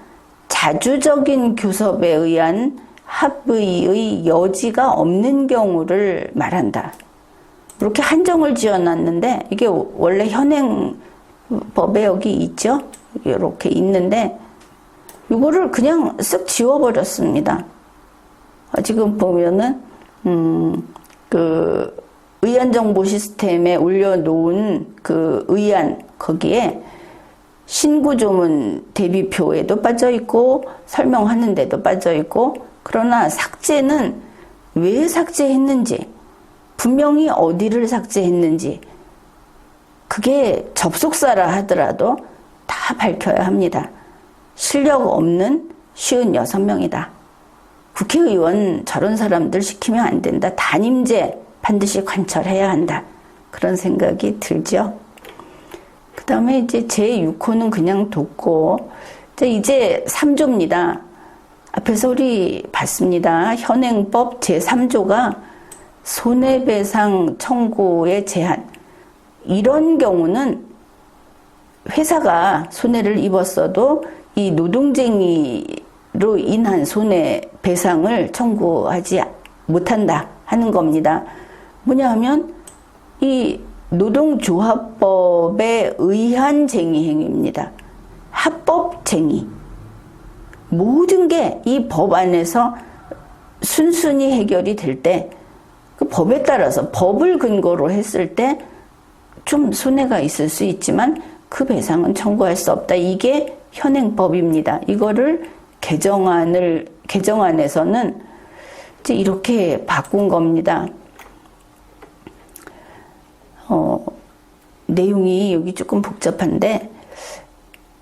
자주적인 교섭에 의한 합의의 여지가 없는 경우를 말한다. 이렇게 한정을 지어놨는데 이게 원래 현행법에 여기 있죠? 이렇게 있는데 이거를 그냥 쓱 지워버렸습니다. 지금 보면은 그 의안 정보 시스템에 올려놓은 그 의안 거기에 신구조문 대비표에도 빠져있고 설명하는 데도 빠져있고, 그러나 삭제는 왜 삭제했는지, 분명히 어디를 삭제했는지, 그게 접속사라 하더라도 다 밝혀야 합니다. 실력 없는 56명이다. 국회의원 저런 사람들 시키면 안 된다. 단임제 반드시 관철해야 한다. 그런 생각이 들죠. 그 다음에 이제 제6호는 그냥 뒀고, 이제 3조입니다. 앞에서 우리 봤습니다. 현행법 제3조가 손해배상 청구의 제한. 이런 경우는 회사가 손해를 입었어도 이 노동쟁이로 인한 손해배상을 청구하지 못한다 하는 겁니다. 뭐냐 하면 이 노동조합법에 의한 쟁의행위입니다. 합법쟁의. 모든 게 이 법 안에서 순순히 해결이 될 때, 그 법에 따라서 법을 근거로 했을 때 좀 손해가 있을 수 있지만 그 배상은 청구할 수 없다. 이게 현행법입니다. 이거를 개정안에서는 이제 이렇게 바꾼 겁니다. 내용이 여기 조금 복잡한데,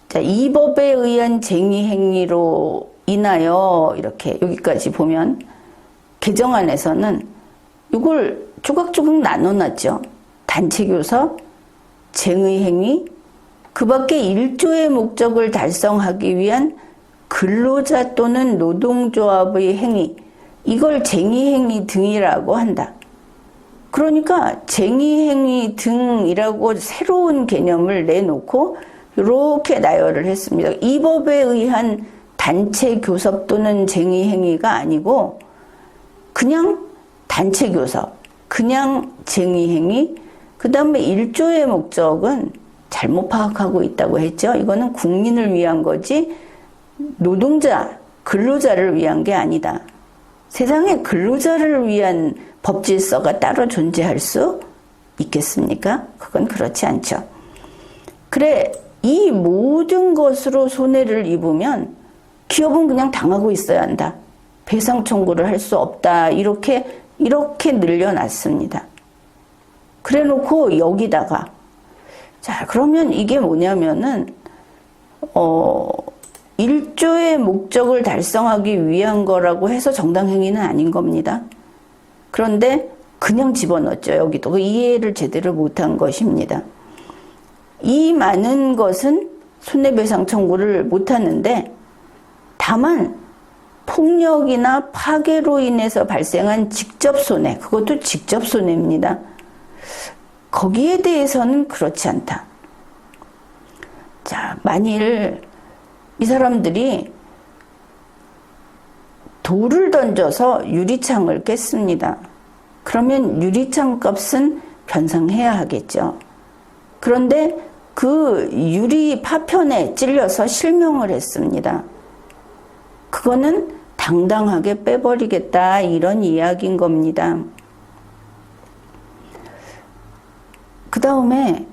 자, 이 법에 의한 쟁의 행위로 인하여 이렇게 여기까지 보면 개정안에서는 이걸 조각조각 나눠놨죠. 단체교섭, 쟁의행위, 그 밖에 1조의 목적을 달성하기 위한 근로자 또는 노동조합의 행위, 이걸 쟁의행위 등이라고 한다. 그러니까 쟁의행위 등이라고 새로운 개념을 내놓고 이렇게 나열을 했습니다. 이 법에 의한 단체교섭 또는 쟁의행위가 아니고 그냥 단체교섭, 그냥 쟁의행위, 그 다음에 1조의 목적은 잘못 파악하고 있다고 했죠. 이거는 국민을 위한 거지 노동자, 근로자를 위한 게 아니다. 세상에 근로자를 위한 법 질서가 따로 존재할 수 있겠습니까? 그건 그렇지 않죠. 그래, 이 모든 것으로 손해를 입으면 기업은 그냥 당하고 있어야 한다. 배상 청구를 할 수 없다. 이렇게 늘려놨습니다. 그래 놓고 여기다가, 자, 그러면 이게 뭐냐면은, 1조의 목적을 달성하기 위한 거라고 해서 정당행위는 아닌 겁니다. 그런데 그냥 집어넣었죠. 여기도. 이해를 제대로 못한 것입니다. 이 많은 것은 손해배상 청구를 못하는데, 다만 폭력이나 파괴로 인해서 발생한 직접 손해, 그것도 직접 손해입니다. 거기에 대해서는 그렇지 않다. 자, 만일 이 사람들이 돌을 던져서 유리창을 깼습니다. 그러면 유리창 값은 변상해야 하겠죠. 그런데 그 유리 파편에 찔려서 실명을 했습니다. 그거는 당당하게 빼버리겠다, 이런 이야기인 겁니다. 그 다음에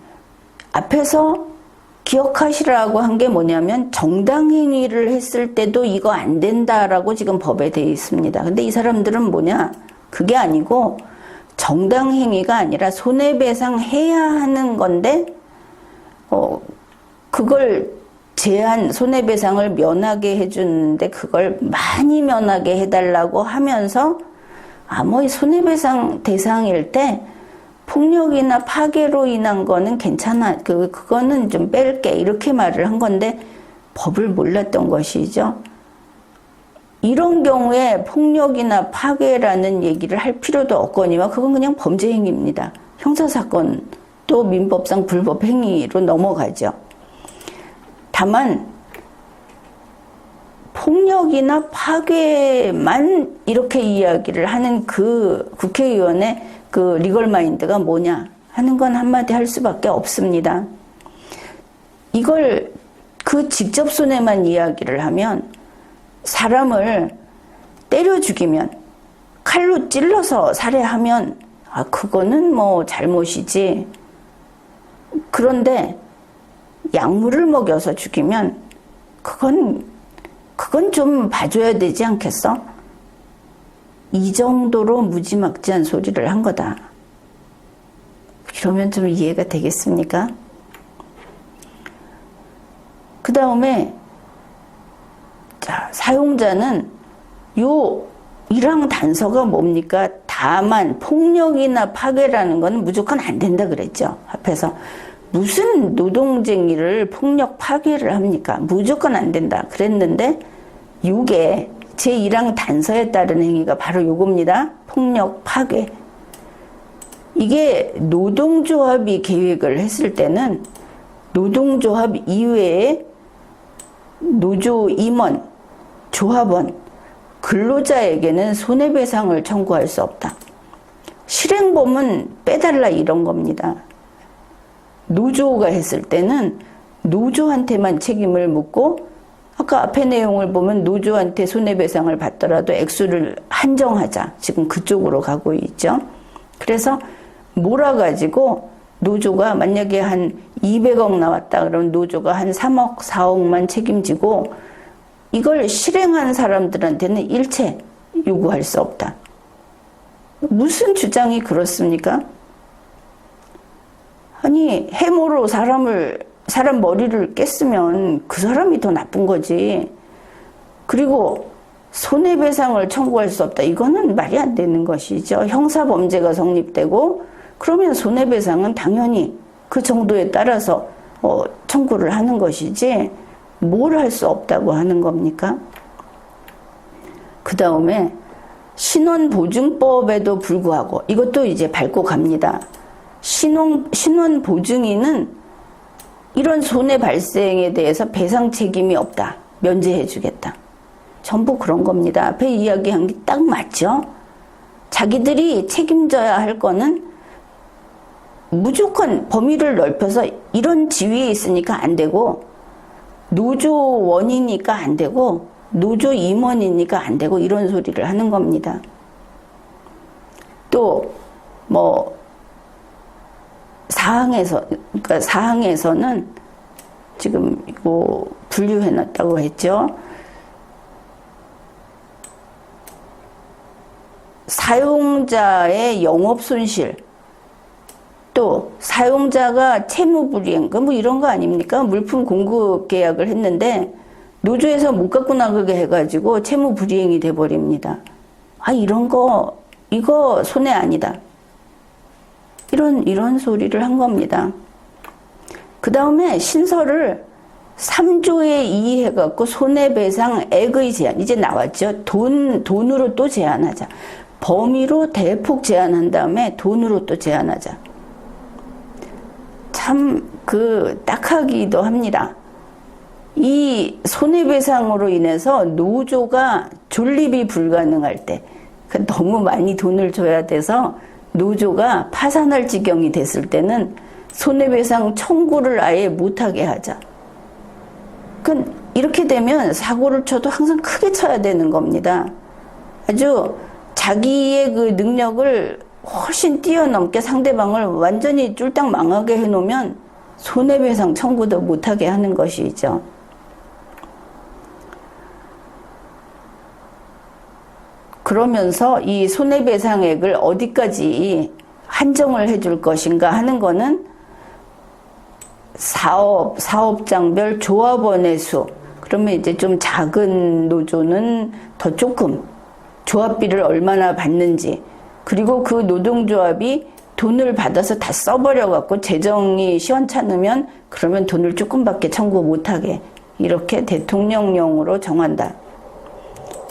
앞에서 기억하시라고 한 게 뭐냐면 정당행위를 했을 때도 이거 안 된다라고 지금 법에 되어 있습니다. 근데 이 사람들은 뭐냐? 그게 아니고 정당행위가 아니라 손해배상 하는 건데 그걸 손해배상을 면하게 해주는데 그걸 많이 면하게 해달라고 하면서 뭐 손해배상 대상일 때 폭력이나 파괴로 인한 거는 괜찮아. 그거는 좀 뺄게. 이렇게 말을 한 건데 법을 몰랐던 것이죠. 이런 경우에 폭력이나 파괴라는 얘기를 할 필요도 없거니와 그건 그냥 범죄 행위입니다. 형사사건 또 민법상 불법 행위로 넘어가죠. 다만 폭력이나 파괴만 이렇게 이야기를 하는 그 국회의원의 그 리걸 마인드가 뭐냐 하는 건 한마디 할 수밖에 없습니다. 이걸 그 직접 손해만 이야기를 하면 사람을 때려 죽이면 칼로 찔러서 살해하면 그거는 뭐 잘못이지. 그런데 약물을 먹여서 죽이면 그건 좀 봐줘야 되지 않겠어? 이 정도로 무지막지한 소리를 한 거다. 이러면 좀 이해가 되겠습니까? 그 다음에 사용자는 요 1항 단서가 뭡니까? 다만 폭력이나 파괴라는 건 무조건 안 된다 그랬죠. 앞에서 무슨 노동쟁이를 폭력 파괴를 합니까? 무조건 안 된다 그랬는데 요게 제1항 단서에 따른 행위가 바로 요겁니다. 폭력 파괴. 이게 노동조합이 계획을 했을 때는 노동조합 이외에 노조 임원, 조합원, 근로자에게는 손해배상을 청구할 수 없다. 실행범은 빼달라 이런 겁니다. 노조가 했을 때는 노조한테만 책임을 묻고 아까 앞에 내용을 보면 노조한테 손해배상을 받더라도 액수를 한정하자. 지금 그쪽으로 가고 있죠. 그래서 몰아가지고 노조가 만약에 한 200억 나왔다 그러면 노조가 한 3억, 4억만 책임지고 이걸 실행한 사람들한테는 일체 요구할 수 없다. 무슨 주장이 그렇습니까? 아니 해모로 사람 머리를 깼으면 그 사람이 더 나쁜 거지. 그리고 손해배상을 청구할 수 없다. 이거는 말이 안 되는 것이죠. 형사범죄가 성립되고 그러면 손해배상은 당연히 그 정도에 따라서 청구를 하는 것이지 뭘 할 수 없다고 하는 겁니까? 그 다음에 신원보증법에도 불구하고 이것도 이제 밟고 갑니다. 신원보증인은 이런 손해 발생에 대해서 배상 책임이 없다. 면제해 주겠다. 전부 그런 겁니다. 앞에 이야기한 게 딱 맞죠? 자기들이 책임져야 할 거는 무조건 범위를 넓혀서 이런 지위에 있으니까 안 되고 노조원이니까 안 되고 노조 임원이니까 안 되고 이런 소리를 하는 겁니다. 또 뭐 사항에서는 지금 이거 분류해 놨다고 했죠. 사용자의 영업 손실, 또 사용자가 채무불이행, 뭐 이런 거 아닙니까? 물품 공급 계약을 했는데 노조에서 못 갖고 나가게 해가지고 채무불이행이 돼버립니다. 아, 이거 손해 아니다. 이런 소리를 한 겁니다. 그 다음에 신설을 3조에 2 해갖고 손해배상액의 제한, 이제 나왔죠. 돈으로 또 제한하자. 범위로 대폭 제한한 다음에 돈으로 또 제한하자. 참 딱하기도 합니다. 이 손해배상으로 인해서 노조가 존립이 불가능할 때, 너무 많이 돈을 줘야 돼서 노조가 파산할 지경이 됐을 때는 손해배상 청구를 아예 못하게 하자. 이렇게 되면 사고를 쳐도 항상 크게 쳐야 되는 겁니다. 아주 자기의 그 능력을 훨씬 뛰어넘게 상대방을 완전히 쫄딱 망하게 해놓으면 손해배상 청구도 못하게 하는 것이죠. 그러면서 이 손해배상액을 어디까지 한정을 해줄 것인가 하는 거는 사업장별 조합원의 수, 그러면 이제 좀 작은 노조는 더 조금 조합비를 얼마나 받는지, 그리고 그 노동조합이 돈을 받아서 다 써버려 갖고 재정이 시원찮으면 그러면 돈을 조금밖에 청구 못하게 이렇게 대통령령으로 정한다.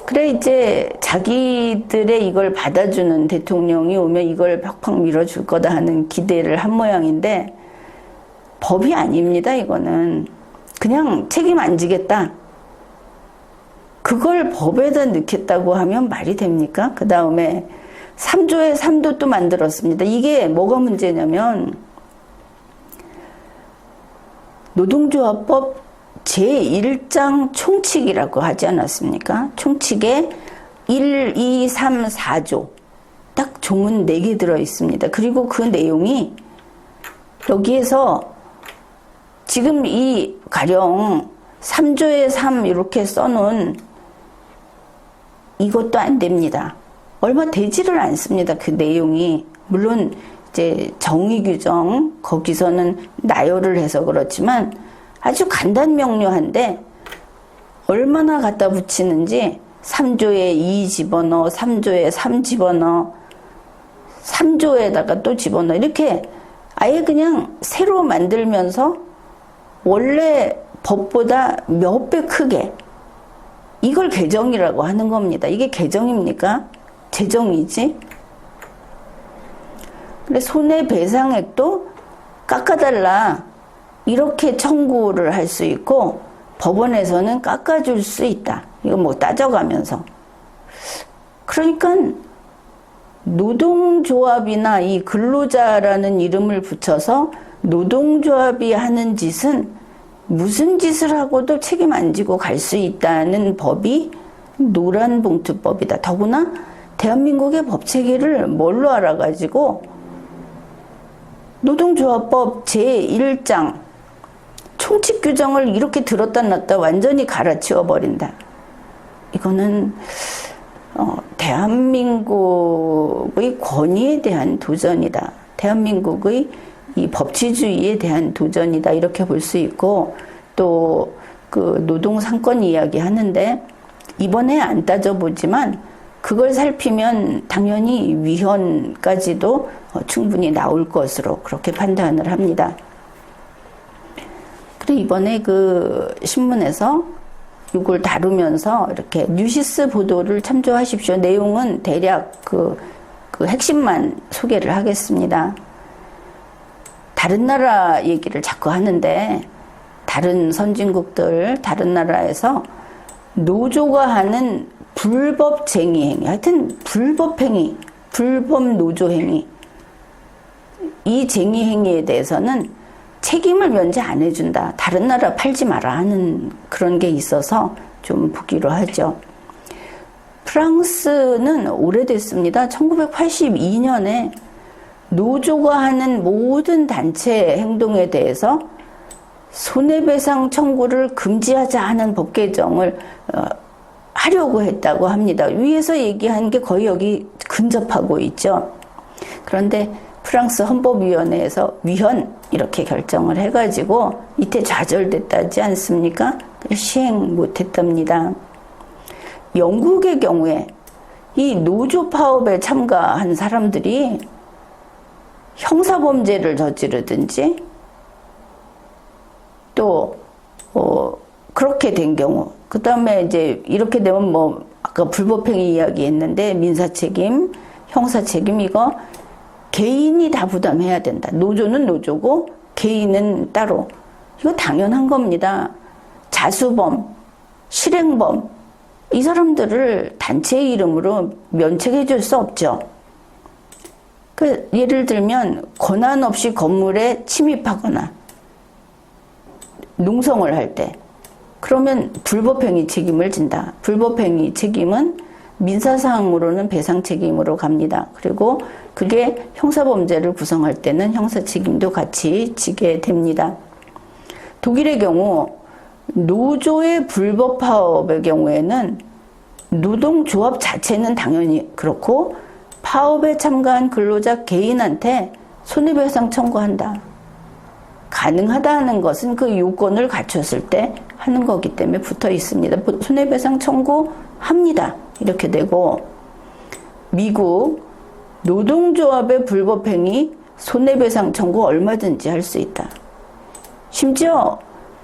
그래 이제 자기들의 이걸 받아주는 대통령이 오면 이걸 팍팍 밀어줄 거다 하는 기대를 한 모양인데 법이 아닙니다. 이거는 그냥 책임 안 지겠다. 그걸 법에다 넣겠다고 하면 말이 됩니까? 그 다음에 3조에 3도 또 만들었습니다. 이게 뭐가 문제냐면 노동조합법 제1장 총칙이라고 하지 않았습니까? 총칙에 1, 2, 3, 4조 딱 조문 4개 들어 있습니다. 그리고 그 내용이 여기에서 지금 이 가령 3조에 3 이렇게 써놓은 이것도 안 됩니다. 얼마 되지를 않습니다. 그 내용이. 물론 이제 정의규정 거기서는 나열을 해서 그렇지만 아주 간단 명료한데 얼마나 갖다 붙이는지 3조에 2 집어넣어, 3조에 3 집어넣어, 3조에다가 또 집어넣어. 이렇게 아예 그냥 새로 만들면서 원래 법보다 몇 배 크게, 이걸 개정이라고 하는 겁니다. 이게 개정입니까? 제정이지. 그래, 손해배상액도 깎아달라 이렇게 청구를 할 수 있고, 법원에서는 깎아줄 수 있다. 이거 뭐 따져가면서. 그러니까 노동조합이나 이 근로자라는 이름을 붙여서 노동조합이 하는 짓은 무슨 짓을 하고도 책임 안 지고 갈 수 있다는 법이 노란봉투법이다. 더구나 대한민국의 법체계를 뭘로 알아가지고 노동조합법 제1장 총칙 규정을 이렇게 들었다 놨다 완전히 갈아치워 버린다. 이거는 대한민국의 권위에 대한 도전이다. 대한민국의 이 법치주의에 대한 도전이다. 이렇게 볼 수 있고, 또 그 노동상권 이야기 하는데 이번에 안 따져보지만 그걸 살피면 당연히 위헌까지도 충분히 나올 것으로 그렇게 판단을 합니다. 그리고 이번에 그 신문에서 이걸 다루면서 이렇게 뉴시스 보도를 참조하십시오. 내용은 대략 그 핵심만 소개를 하겠습니다. 다른 나라 얘기를 자꾸 하는데, 다른 선진국들, 다른 나라에서 노조가 하는 불법 쟁의 행위, 하여튼 불법 행위, 불법 노조 행위, 이 쟁의 행위에 대해서는 책임을 면제 안 해준다. 다른 나라 팔지 마라 하는 그런 게 있어서 좀 보기로 하죠. 프랑스는 오래됐습니다. 1982년에 노조가 하는 모든 단체 행동에 대해서 손해배상 청구를 금지하자 하는 법 개정을 하려고 했다고 합니다. 위에서 얘기한 게 거의 여기 근접하고 있죠. 그런데 프랑스 헌법위원회에서 위헌 이렇게 결정을 해가지고 이때 좌절됐다지 않습니까? 시행 못했답니다. 영국의 경우에 이 노조 파업에 참가한 사람들이 형사범죄를 저지르든지 또 그렇게 된 경우, 그 다음에 이제 이렇게 되면 뭐 아까 불법행위 이야기했는데 민사책임, 형사책임, 이거 개인이 다 부담해야 된다. 노조는 노조고 개인은 따로. 이거 당연한 겁니다. 자수범, 실행범, 이 사람들을 단체의 이름으로 면책해 줄 수 없죠. 예를 들면 권한 없이 건물에 침입하거나 농성을 할 때, 그러면 불법행위 책임을 진다. 불법행위 책임은 민사상으로는 배상 책임으로 갑니다. 그리고 그게 형사범죄를 구성할 때는 형사 책임도 같이 지게 됩니다. 독일의 경우 노조의 불법 파업의 경우에는 노동조합 자체는 당연히 그렇고 파업에 참가한 근로자 개인한테 손해배상 청구한다. 가능하다는 것은 그 요건을 갖췄을 때 하는 거기 때문에 붙어 있습니다. 손해배상 청구합니다. 이렇게 되고, 미국 노동조합의 불법행위 손해배상 청구 얼마든지 할 수 있다. 심지어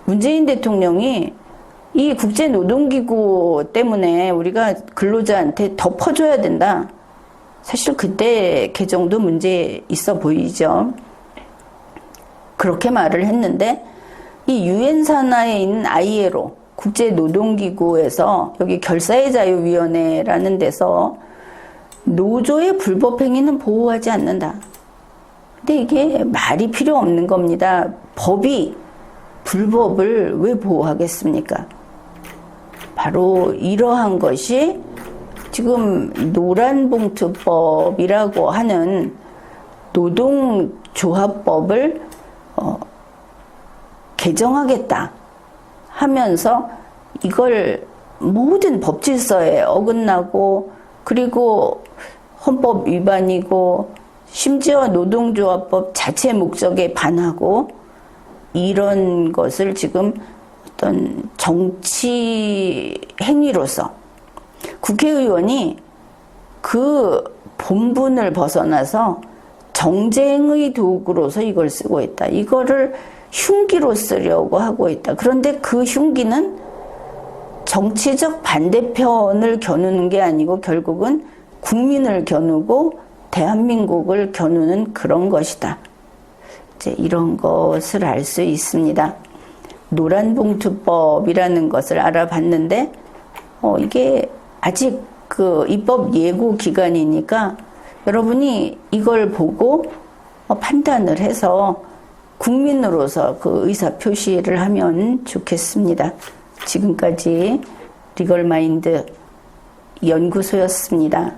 문재인 대통령이 이 국제노동기구 때문에 우리가 근로자한테 더 퍼줘야 된다. 사실 그때 개정도 문제 있어 보이죠. 그렇게 말을 했는데, 이 유엔 산하에 있는 ILO 국제노동기구에서 여기 결사의 자유위원회라는 데서 노조의 불법행위는 보호하지 않는다. 근데 이게 말이 필요 없는 겁니다. 법이 불법을 왜 보호하겠습니까? 바로 이러한 것이 지금 노란봉투법이라고 하는 노동조합법을 개정하겠다 하면서 이걸 모든 법질서에 어긋나고, 그리고 헌법 위반이고, 심지어 노동조합법 자체 목적에 반하고, 이런 것을 지금 어떤 정치 행위로서, 국회의원이 그 본분을 벗어나서 정쟁의 도구로서 이걸 쓰고 있다. 이거를 흉기로 쓰려고 하고 있다. 그런데 그 흉기는 정치적 반대편을 겨누는 게 아니고 결국은 국민을 겨누고 대한민국을 겨누는 그런 것이다. 이제 이런 것을 알 수 있습니다. 노란봉투법이라는 것을 알아봤는데 이게 아직 그 입법 예고 기간이니까 여러분이 이걸 보고 판단을 해서 국민으로서 그 의사 표시를 하면 좋겠습니다. 지금까지 리걸마인드 연구소였습니다.